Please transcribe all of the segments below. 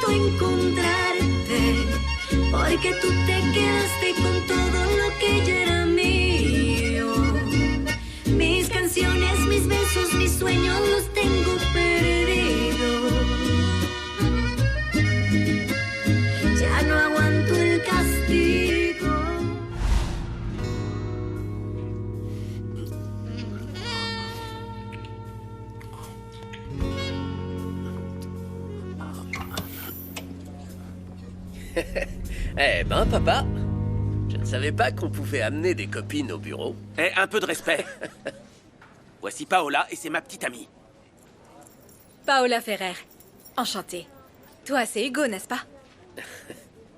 tanto encontrarte, porque tú te quedaste con todo lo que ya era mío. Mis canciones, mis besos, mis sueños los tengo perdidos. Ya no aguanto el castigo. Eh ben, papa, je ne savais pas qu'on pouvait amener des copines au bureau. Eh, un peu de respect. Voici Paola et c'est ma petite amie. Paola Ferrer. Enchantée. Toi, c'est Hugo, n'est-ce pas?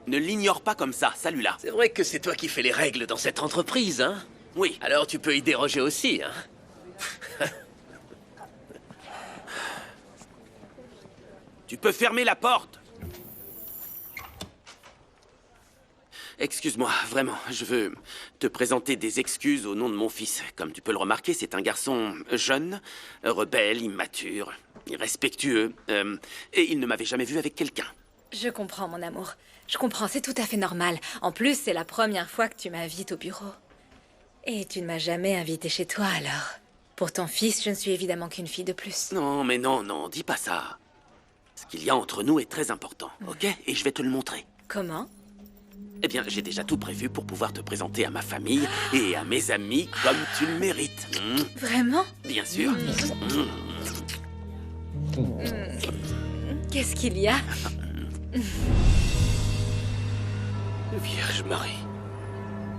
Ne l'ignore pas comme ça, salut-là. C'est vrai que c'est toi qui fais les règles dans cette entreprise, hein? Oui. Alors tu peux y déroger aussi, hein? Tu peux fermer la porte. Excuse-moi, vraiment, je veux te présenter des excuses au nom de mon fils. Comme tu peux le remarquer, c'est un garçon jeune, rebelle, immature, irrespectueux, et il ne m'avait jamais vu avec quelqu'un. Je comprends, mon amour. Je comprends, c'est tout à fait normal. En plus, c'est la première fois que tu m'invites au bureau. Et tu ne m'as jamais invité chez toi, alors. Pour ton fils, je ne suis évidemment qu'une fille de plus. Non, mais non, non, dis pas ça. Ce qu'il y a entre nous est très important, ok? Et je vais te le montrer. Comment? Eh bien, j'ai déjà tout prévu pour pouvoir te présenter à ma famille et à mes amis comme tu le mérites. Vraiment? Bien sûr. Qu'est-ce qu'il y a? Vierge Marie,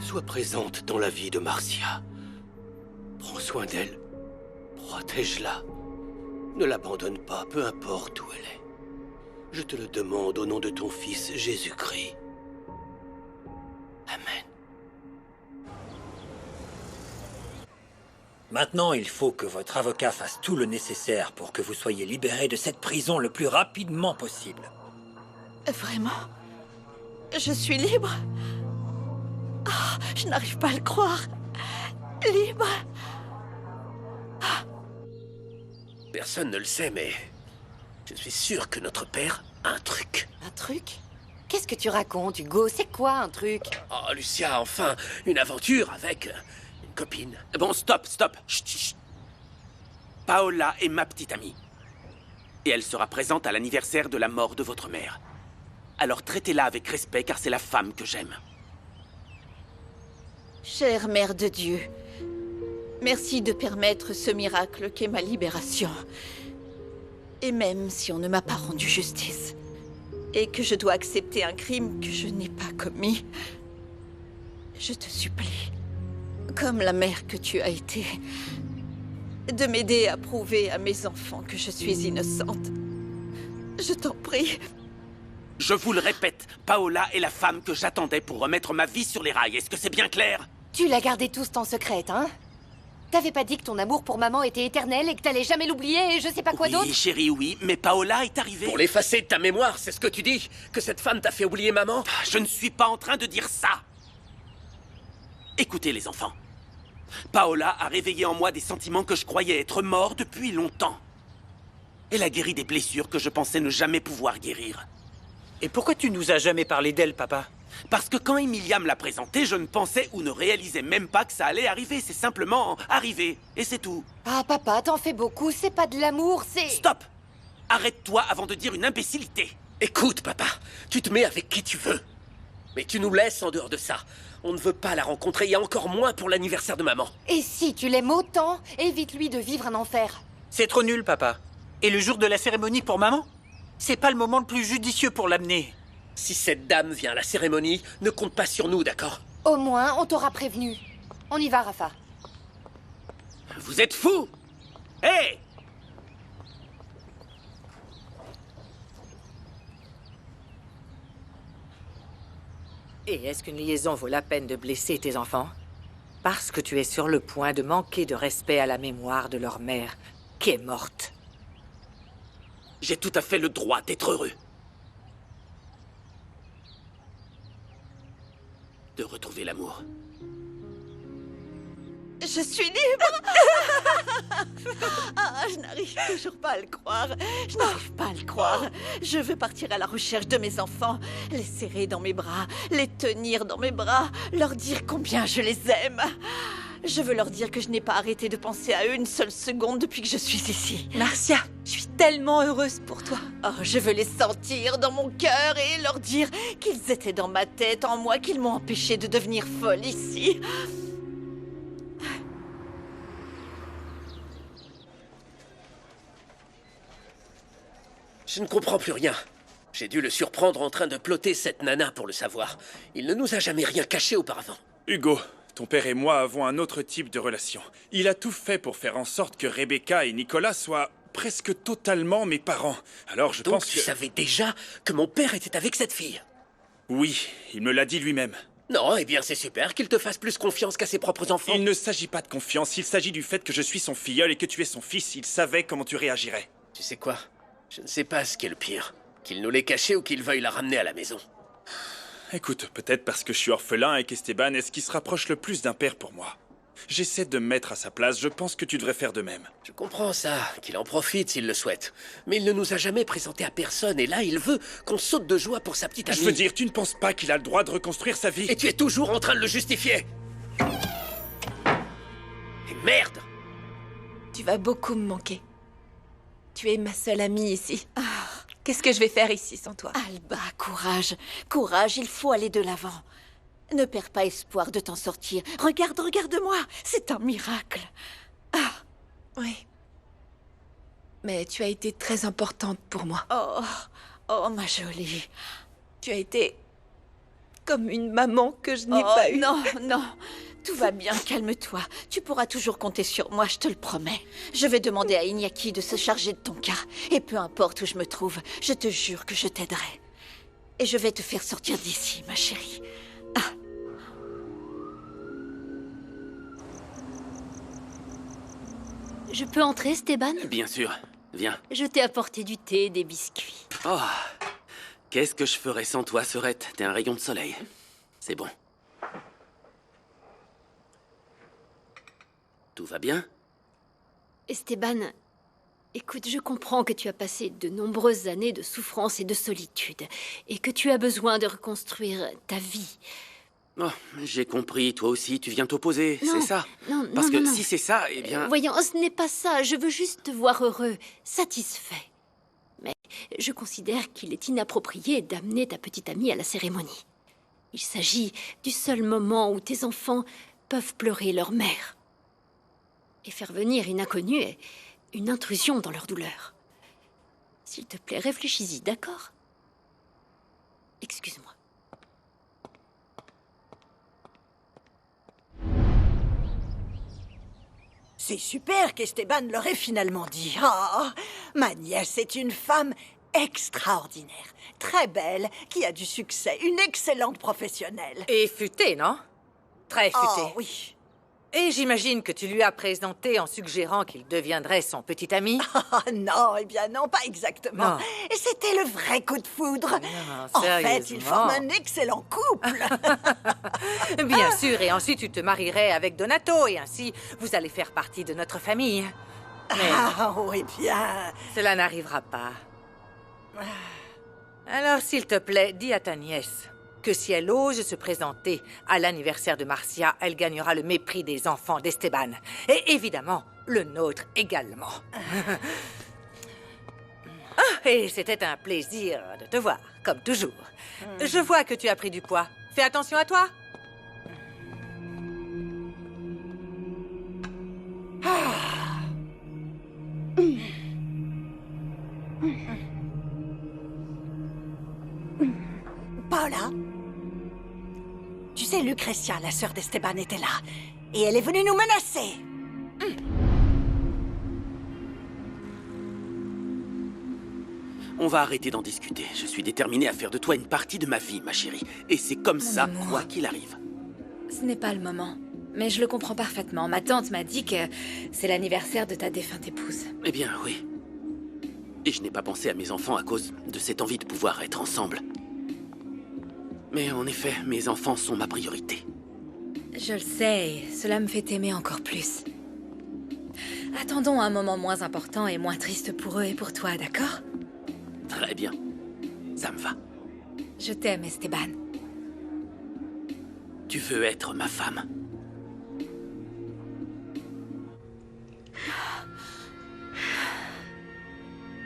sois présente dans la vie de Marcia. Prends soin d'elle. Protège-la. Ne l'abandonne pas, peu importe où elle est. Je te le demande au nom de ton Fils Jésus-Christ. Amen. Maintenant, il faut que votre avocat fasse tout le nécessaire pour que vous soyez libéré de cette prison le plus rapidement possible. Vraiment? Je suis libre? Ah, je n'arrive pas à le croire. Libre? Personne ne le sait, mais je suis sûr que notre père a un truc. Un truc? Qu'est-ce que tu racontes, Hugo? C'est quoi un truc? Oh, Lucia, enfin, une aventure avec une copine. Bon, stop, stop. Chut, chut, chut. Paola est ma petite amie. Et elle sera présente à l'anniversaire de la mort de votre mère. Alors traitez-la avec respect, car c'est la femme que j'aime. Chère Mère de Dieu, merci de permettre ce miracle qu'est ma libération. Et même si on ne m'a pas rendu justice, et que je dois accepter un crime que je n'ai pas commis, je te supplie, comme la mère que tu as été, de m'aider à prouver à mes enfants que je suis innocente. Je t'en prie. Je vous le répète, Paola est la femme que j'attendais pour remettre ma vie sur les rails. Est-ce que c'est bien clair? Tu l'as gardé tout en secret, hein? T'avais pas dit que ton amour pour maman était éternel et que t'allais jamais l'oublier et je sais pas quoi d'autre? Oui, chérie, oui, mais Paola est arrivée. Pour l'effacer de ta mémoire, c'est ce que tu dis? Que cette femme t'a fait oublier maman? Je ne suis pas en train de dire ça. Écoutez, les enfants. Paola a réveillé en moi des sentiments que je croyais être morts depuis longtemps. Elle a guéri des blessures que je pensais ne jamais pouvoir guérir. Et pourquoi tu nous as jamais parlé d'elle, papa? Parce que quand Emilia me l'a présentée, je ne pensais ou ne réalisais même pas que ça allait arriver. C'est simplement arrivé. Et c'est tout. Ah, papa, t'en fais beaucoup, c'est pas de l'amour, c'est... Stop! Arrête-toi avant de dire une imbécilité. Écoute, papa, tu te mets avec qui tu veux. Mais tu nous laisses en dehors de ça. On ne veut pas la rencontrer, et encore moins pour l'anniversaire de maman. Et si tu l'aimes autant, évite-lui de vivre un enfer. C'est trop nul, papa. Et le jour de la cérémonie pour maman? C'est pas le moment le plus judicieux pour l'amener. Si cette dame vient à la cérémonie, ne compte pas sur nous, d'accord? Au moins, on t'aura prévenu. On y va, Rafa. Vous êtes fous! Hé! Et est-ce qu'une liaison vaut la peine de blesser tes enfants? Parce que tu es sur le point de manquer de respect à la mémoire de leur mère, qui est morte. J'ai tout à fait le droit d'être heureux. De retrouver l'amour. Je suis libre. Ah, je n'arrive toujours pas à le croire. Je n'arrive pas à le croire. Je veux partir à la recherche de mes enfants, les serrer dans mes bras, les tenir dans mes bras, leur dire combien je les aime. Je veux leur dire que je n'ai pas arrêté de penser à eux une seule seconde depuis que je suis ici. Marcia, je suis tellement heureuse pour toi. Oh, je veux les sentir dans mon cœur et leur dire qu'ils étaient dans ma tête, en moi, qu'ils m'ont empêché de devenir folle ici. Je ne comprends plus rien. J'ai dû le surprendre en train de plotter cette nana pour le savoir. Il ne nous a jamais rien caché auparavant. Hugo, ton père et moi avons un autre type de relation. Il a tout fait pour faire en sorte que Rebecca et Nicolas soient presque totalement mes parents. Alors je Donc pense tu que... savais déjà que mon père était avec cette fille? Oui, il me l'a dit lui-même. Non, eh bien c'est super qu'il te fasse plus confiance qu'à ses propres enfants. Il ne s'agit pas de confiance, il s'agit du fait que je suis son filleul et que tu es son fils. Il savait comment tu réagirais. Tu sais quoi? Je ne sais pas ce qui est le pire. Qu'il nous l'ait caché ou qu'il veuille la ramener à la maison. Écoute, peut-être parce que je suis orphelin et qu'Esteban est ce qui se rapproche le plus d'un père pour moi. J'essaie de me mettre à sa place, je pense que tu devrais faire de même. Je comprends ça, qu'il en profite s'il le souhaite. Mais il ne nous a jamais présenté à personne et là il veut qu'on saute de joie pour sa petite amie. Je veux dire, tu ne penses pas qu'il a le droit de reconstruire sa vie? Et tu es toujours en train de le justifier. Et merde! Tu vas beaucoup me manquer. Tu es ma seule amie ici. Qu'est-ce que je vais faire ici sans toi? Alba, courage. Courage, il faut aller de l'avant. Ne perds pas espoir de t'en sortir. Regarde, regarde-moi. C'est un miracle. Oui. Mais tu as été très importante pour moi. Oh, ma jolie. Tu as été comme une maman que je n'ai pas eue. Non, non. Tout va bien, calme-toi. Tu pourras toujours compter sur moi, je te le promets. Je vais demander à Iñaki de se charger de ton cas. Et peu importe où je me trouve, je te jure que je t'aiderai. Et je vais te faire sortir d'ici, ma chérie. Je peux entrer, Esteban? Bien sûr. Viens. Je t'ai apporté du thé, des biscuits. Oh, qu'est-ce que je ferais sans toi, Sorette? T'es un rayon de soleil. C'est bon. Tout va bien? Esteban, écoute, je comprends que tu as passé de nombreuses années de souffrance et de solitude, et que tu as besoin de reconstruire ta vie. Oh, j'ai compris, toi aussi, tu viens t'opposer, Non, c'est ça? non, Parce non, que non, non. si c'est ça, eh bien... Voyons, ce n'est pas ça, je veux juste te voir heureux, satisfait. Mais je considère qu'il est inapproprié d'amener ta petite amie à la cérémonie. Il s'agit du seul moment où tes enfants peuvent pleurer leur mère. Et faire venir une inconnue est une intrusion dans leur douleur. S'il te plaît, réfléchis-y, d'accord? Excuse-moi. C'est super qu'Esteban leur ait finalement dit. Oh, ma nièce est une femme extraordinaire, très belle, qui a du succès, une excellente professionnelle. Et futée, non? Très futée. Oh, oui. Et j'imagine que tu lui as présenté en suggérant qu'il deviendrait son petit ami? Non, eh bien non, pas exactement. Non. Et c'était le vrai coup de foudre. Non, En fait, ils sérieusement. forment un excellent couple. Bien sûr, et ensuite tu te marierais avec Donato, et ainsi vous allez faire partie de notre famille. Mais oui, bien. cela n'arrivera pas. Alors, s'il te plaît, dis à ta nièce que si elle ose se présenter à l'anniversaire de Marcia, elle gagnera le mépris des enfants d'Esteban. Et évidemment, le nôtre également. Et c'était un plaisir de te voir, comme toujours. Je vois que tu as pris du poids. Fais attention à toi. Paula, tu sais, Lucretia, la sœur d'Esteban, était là. Et elle est venue nous menacer. On va arrêter d'en discuter. Je suis déterminé à faire de toi une partie de ma vie, ma chérie. Et c'est comme ça, amour. quoi qu'il arrive. Ce n'est pas le moment. Mais je le comprends parfaitement. Ma tante m'a dit que c'est l'anniversaire de ta défunte épouse. Eh bien, oui. Et je n'ai pas pensé à mes enfants à cause de cette envie de pouvoir être ensemble. Mais en effet, mes enfants sont ma priorité. Je le sais, et cela me fait t'aimer encore plus. Attendons un moment moins important et moins triste pour eux et pour toi, d'accord? Très bien. Ça me va. Je t'aime, Esteban. Tu veux être ma femme?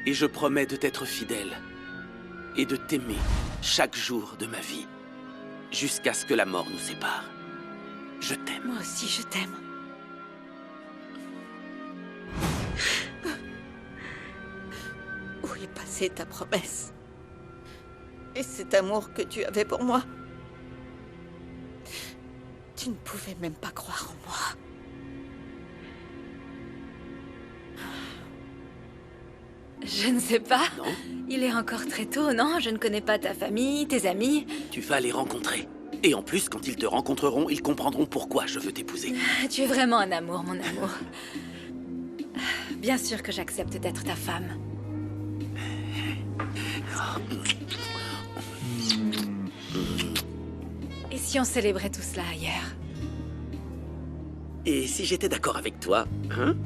Et je promets de t'être fidèle et de t'aimer chaque jour de ma vie, jusqu'à ce que la mort nous sépare. Je t'aime. Moi aussi, je t'aime. Où est passée ta promesse? Et cet amour que tu avais pour moi? Tu ne pouvais même pas croire en moi. Je ne sais pas. Non? Il est encore très tôt, non? Je ne connais pas ta famille, tes amis. Tu vas les rencontrer. Et en plus, quand ils te rencontreront, ils comprendront pourquoi je veux t'épouser. Tu es vraiment un amour, mon amour. Bien sûr que j'accepte d'être ta femme. Et si on célébrait tout cela ailleurs? Et si j'étais d'accord avec toi, hein?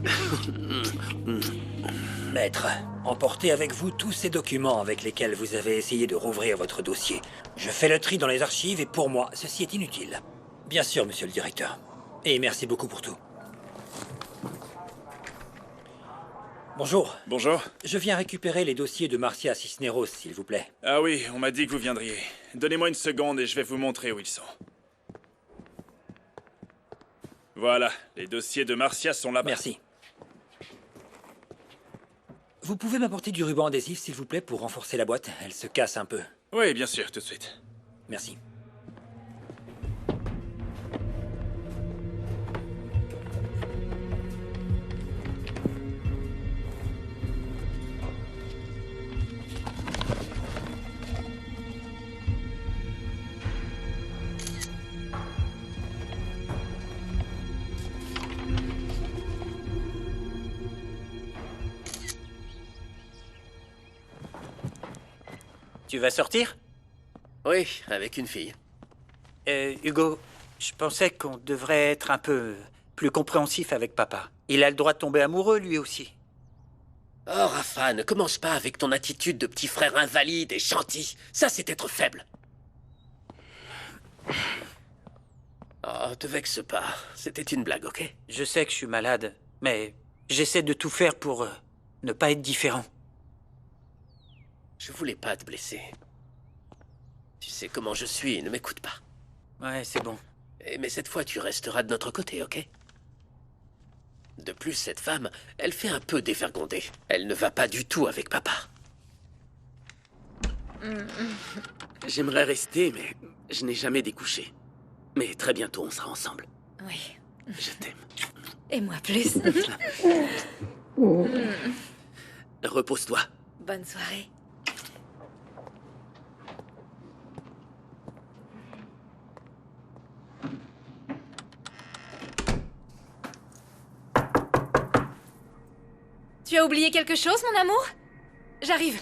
Maître, emportez avec vous tous ces documents avec lesquels vous avez essayé de rouvrir votre dossier. Je fais le tri dans les archives et pour moi, ceci est inutile. Bien sûr, monsieur le directeur. Et merci beaucoup pour tout. Bonjour. Bonjour. Je viens récupérer les dossiers de Marcia Cisneros, s'il vous plaît. Ah oui, on m'a dit que vous viendriez. Donnez-moi une seconde et je vais vous montrer où ils sont. Voilà, les dossiers de Marcia sont là-bas. Merci. Vous pouvez m'apporter du ruban adhésif, s'il vous plaît, pour renforcer la boîte? Elle se casse un peu. Oui, bien sûr, tout de suite. Merci. Tu vas sortir? Oui, avec une fille. Hugo, je pensais qu'on devrait être un peu plus compréhensif avec papa. Il a le droit de tomber amoureux, lui aussi. Oh, Rafa, ne commence pas avec ton attitude de petit frère invalide et chanty. Ça, c'est être faible. Oh, te vexe pas. C'était une blague, ok? Je sais que je suis malade, mais j'essaie de tout faire pour ne pas être différent. Je voulais pas te blesser. Tu sais comment je suis, ne m'écoute pas. Ouais, c'est bon. Mais cette fois, tu resteras de notre côté, ok? De plus, cette femme, elle fait un peu dévergondée. Elle ne va pas du tout avec papa. J'aimerais rester, mais je n'ai jamais découché. Mais très bientôt, on sera ensemble. Oui. Je t'aime. Et moi plus. Repose-toi. Bonne soirée. Tu as oublié quelque chose, mon amour? J'arrive.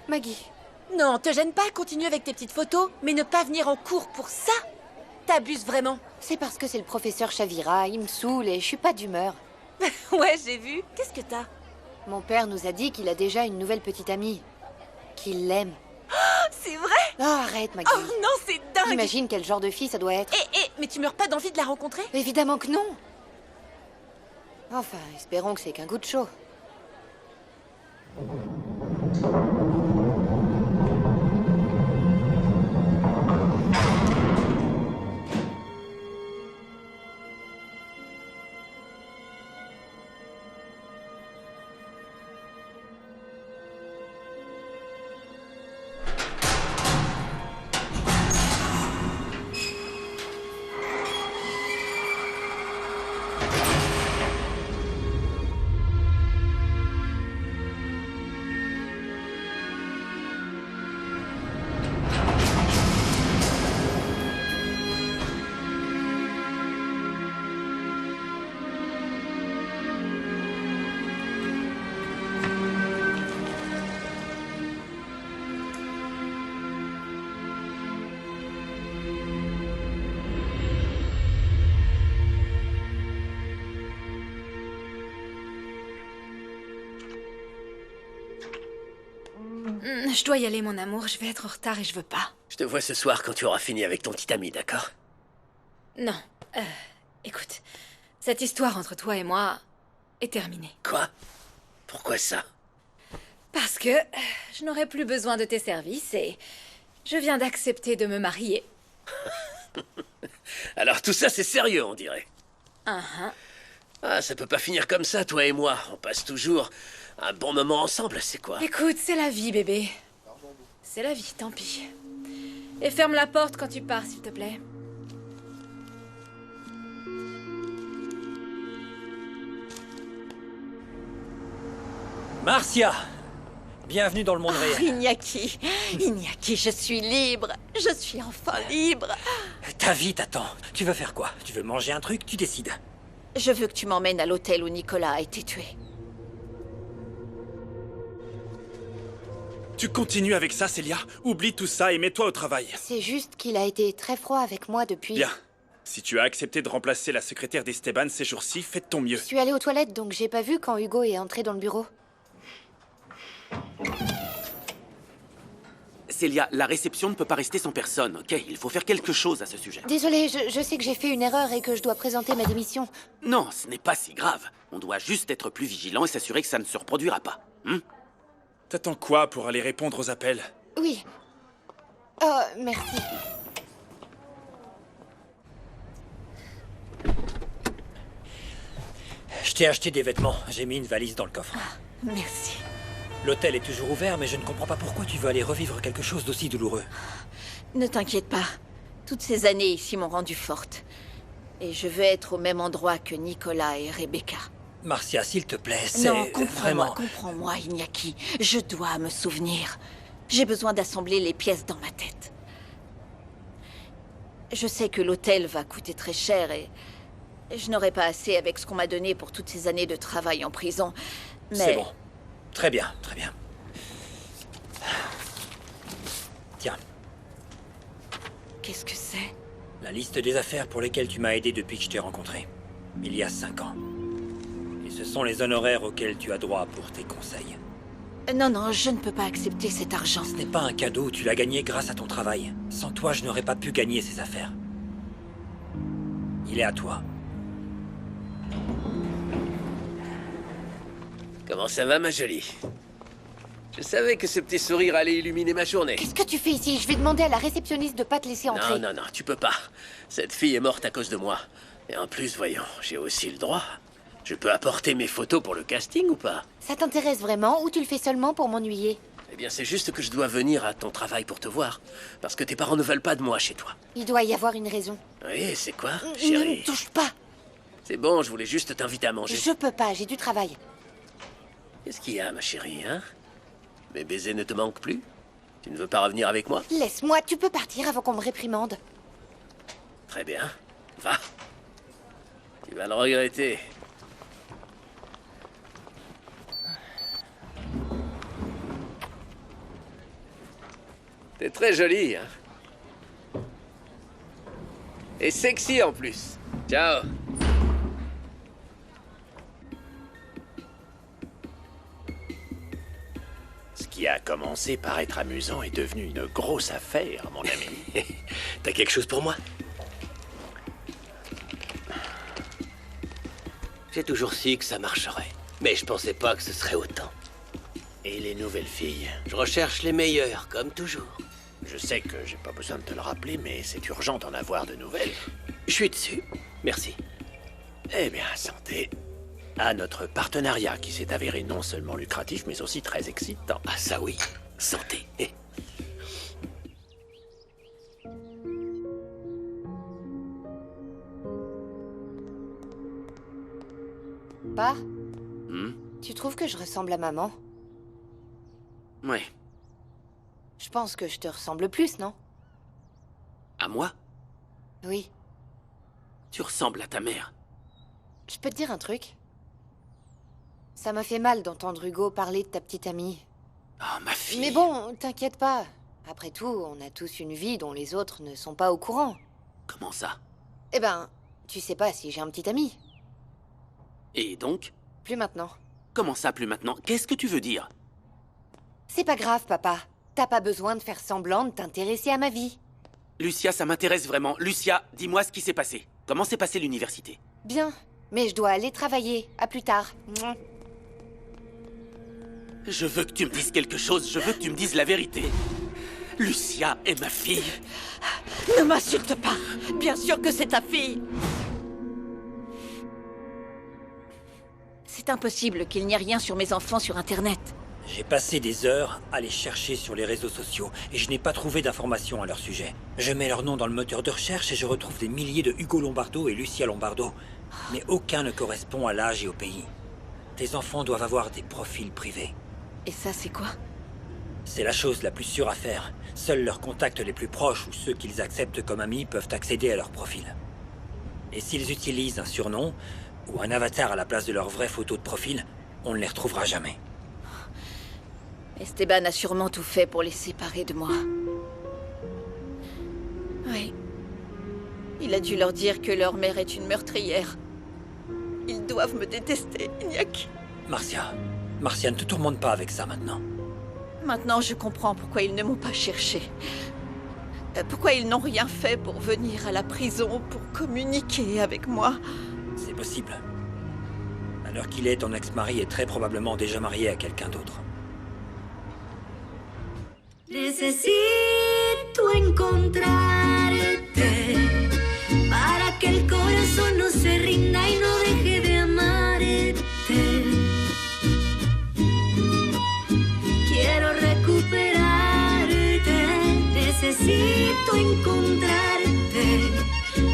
Maggie. Non, te gêne pas, continue avec tes petites photos, mais ne pas venir en cours pour ça. T'abuses vraiment. C'est parce que c'est le professeur Chavira, il me saoule et je suis pas d'humeur. Ouais, j'ai vu. Qu'est-ce que t'as? Mon père nous a dit qu'il a déjà une nouvelle petite amie. Qu'il l'aime. Oh, c'est vrai? Oh, arrête, Maggie. Oh non, c'est dingue. Imagine quel genre de fille ça doit être. Mais tu meurs pas d'envie de la rencontrer? Évidemment que non. Enfin, espérons que c'est qu'un coup de chaud. Je dois y aller, mon amour. Je vais être en retard et je veux pas. Je te vois ce soir quand tu auras fini avec ton petit ami, d'accord? Non. Écoute, cette histoire entre toi et moi est terminée. Quoi? Pourquoi ça? Parce que je n'aurai plus besoin de tes services et je viens d'accepter de me marier. Alors tout ça, c'est sérieux, on dirait. Uh-huh. Ah, ça peut pas finir comme ça, toi et moi. On passe toujours un bon moment ensemble, c'est quoi? Écoute, c'est la vie, bébé. C'est la vie, tant pis. Et ferme la porte quand tu pars, s'il te plaît. Marcia! Bienvenue dans le monde réel. Iñaki, je suis libre. Je suis enfin libre. Ta vie t'attend. Tu veux faire quoi? Tu veux manger un truc? Tu décides. Je veux que tu m'emmènes à l'hôtel où Nicolas a été tué. Tu continues avec ça, Célia? Oublie tout ça et mets-toi au travail. C'est juste qu'il a été très froid avec moi depuis... Bien. Si tu as accepté de remplacer la secrétaire d'Esteban ces jours-ci, fais de ton mieux. Je suis allée aux toilettes, donc j'ai pas vu quand Hugo est entré dans le bureau. Célia, la réception ne peut pas rester sans personne, ok? Il faut faire quelque chose à ce sujet. Désolée, je sais que j'ai fait une erreur et que je dois présenter ma démission. Non, ce n'est pas si grave. On doit juste être plus vigilant et s'assurer que ça ne se reproduira pas. T'attends quoi pour aller répondre aux appels? Oui. Oh, merci. Je t'ai acheté des vêtements. J'ai mis une valise dans le coffre. Merci. L'hôtel est toujours ouvert, mais je ne comprends pas pourquoi tu veux aller revivre quelque chose d'aussi douloureux. Ne t'inquiète pas. Toutes ces années ici m'ont rendue forte. Et je veux être au même endroit que Nicolas et Rebecca. Marcia, s'il te plaît, c'est Non, vraiment... comprends-moi, Iñaki. Je dois me souvenir. J'ai besoin d'assembler les pièces dans ma tête. Je sais que l'hôtel va coûter très cher et je n'aurai pas assez avec ce qu'on m'a donné pour toutes ces années de travail en prison. Mais... C'est bon. Très bien, très bien. Tiens. Qu'est-ce que c'est? La liste des affaires pour lesquelles tu m'as aidé depuis que je t'ai rencontré. Il y a 5 ans. Et ce sont les honoraires auxquels tu as droit pour tes conseils. Non, je ne peux pas accepter cet argent. Ce n'est pas un cadeau, tu l'as gagné grâce à ton travail. Sans toi, je n'aurais pas pu gagner ces affaires. Il est à toi. Comment ça va, ma jolie? Je savais que ce petit sourire allait illuminer ma journée. Qu'est-ce que tu fais ici? Je vais demander à la réceptionniste de pas te laisser entrer. Non, tu peux pas. Cette fille est morte à cause de moi. Et en plus, voyons, j'ai aussi le droit. Je peux apporter mes photos pour le casting ou pas? Ça t'intéresse vraiment ou tu le fais seulement pour m'ennuyer? Eh bien, c'est juste que je dois venir à ton travail pour te voir. Parce que tes parents ne veulent pas de moi chez toi. Il doit y avoir une raison. Oui, c'est quoi, Ne chérie? me touche pas. C'est bon, je voulais juste t'inviter à manger. Je peux pas, j'ai du travail. Qu'est-ce qu'il y a, ma chérie, hein? Mes baisers ne te manquent plus? Tu ne veux pas revenir avec moi? Laisse-moi, tu peux partir avant qu'on me réprimande. Très bien. Va. Tu vas le regretter. T'es très jolie, hein? Et sexy en plus. Ciao. Ce qui a commencé par être amusant est devenu une grosse affaire, mon ami. T'as quelque chose pour moi? J'ai toujours su que ça marcherait. Mais je pensais pas que ce serait autant. Et les nouvelles filles? Je recherche les meilleures, comme toujours. Je sais que j'ai pas besoin de te le rappeler, mais c'est urgent d'en avoir de nouvelles. Je suis dessus. Merci. Eh bien, santé. À notre partenariat qui s'est avéré non seulement lucratif, mais aussi très excitant. Ah ça oui. Santé. Pa, tu trouves que je ressemble à maman? Ouais. Je pense que je te ressemble plus, non? À moi? Oui. Tu ressembles à ta mère. Je peux te dire un truc? Ça m'a fait mal d'entendre Hugo parler de ta petite amie. Oh, ma fille. Mais bon, t'inquiète pas. Après tout, on a tous une vie dont les autres ne sont pas au courant. Comment ça? Eh ben, tu sais pas si j'ai un petit ami. Et donc? Plus maintenant. Comment ça, plus maintenant? Qu'est-ce que tu veux dire? C'est pas grave, papa. T'as pas besoin de faire semblant de t'intéresser à ma vie. Lucia, ça m'intéresse vraiment. Lucia, dis-moi ce qui s'est passé. Comment s'est passée l'université? Bien, mais je dois aller travailler. À plus tard. Je veux que tu me dises quelque chose. Je veux que tu me dises la vérité. Lucia est ma fille. Ne m'insulte pas. Bien sûr que c'est ta fille. C'est impossible qu'il n'y ait rien sur mes enfants sur Internet. J'ai passé des heures à les chercher sur les réseaux sociaux et je n'ai pas trouvé d'informations à leur sujet. Je mets leur nom dans le moteur de recherche et je retrouve des milliers de Hugo Lombardo et Lucia Lombardo. Mais aucun ne correspond à l'âge et au pays. Tes enfants doivent avoir des profils privés. Et ça, c'est quoi? C'est la chose la plus sûre à faire. Seuls leurs contacts les plus proches ou ceux qu'ils acceptent comme amis peuvent accéder à leur profil. Et s'ils utilisent un surnom ou un avatar à la place de leur vraie photo de profil, on ne les retrouvera jamais. Esteban a sûrement tout fait pour les séparer de moi. Oui. Il a dû leur dire que leur mère est une meurtrière. Ils doivent me détester, Iñaki. Marcia, ne te tourmente pas avec ça maintenant. Maintenant, je comprends pourquoi ils ne m'ont pas cherché. Pourquoi ils n'ont rien fait pour venir à la prison, pour communiquer avec moi. C'est possible. À l'heure qu'il est, ton ex-mari est très probablement déjà marié à quelqu'un d'autre. Necesito encontrarte para que el corazón no se rinda y no deje de amarte. Quiero recuperarte, necesito encontrarte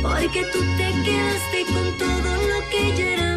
porque tú te quedaste con todo lo que yo era.